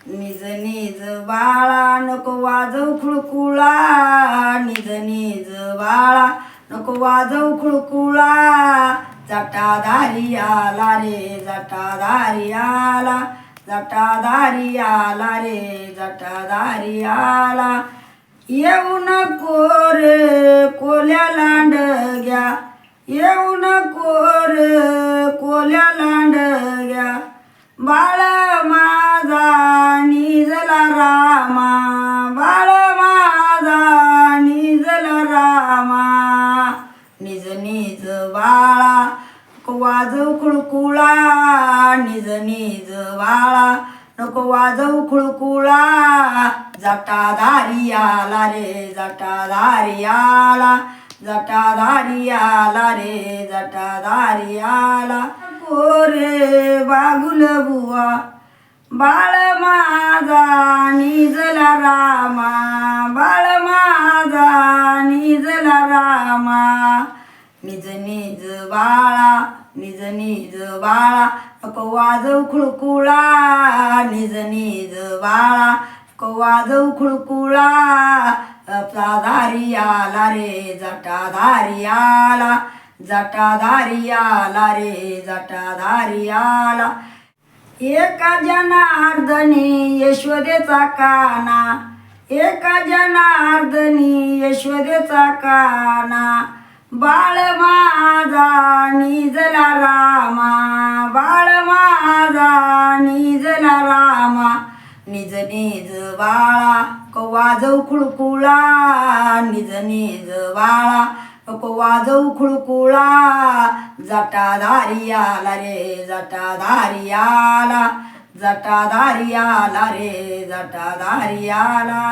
निज निज बाळा नको वाजव खुळकुळा, निज निज बाळा नको वाजव खुळकुळा. जटाधारी आला रे जटाधारी आला, जटाधारी आला रे जटाधारी आला. येऊ नको रे कोल्या लांडग्या, येऊ नको रे कोल्या लांडग्या. बाळ माझा निजला रामा, बाळ माझा निजला रामा. निज निज बाळा नको वाजव खुळकुळा, निज निज बाळा नको वाजव खुळकुळा. जटाधारी आला रे जटाधारी आला, जटाधारी आला रे जटाधारी आला. रे बागुल बुवा बाळ माझा निजला रामा, बाळ माझा निजला रामा. निज निज बाळा निज निज बाळा नको वाजव खुळकुळा, निज निज बाळा नको वाजव खुळकुळा. जटाधारी आला रे जटाधारी आला, जटाधारी आला रे जटाधारी आला. एका जनार्दनी यशोदेचा काना, एका जनार्दनी यशोदेचा काना. बाळ माझा निजला रामा, बाळ माझा निजला रामा. निज निज बाळा नको वाजव खुळकुळा, निज निज बाळा नको वाजव खुळकुळा. जटाधारी आला रे जटाधारी आला, जटाधारी आला रे जटाधारी आला.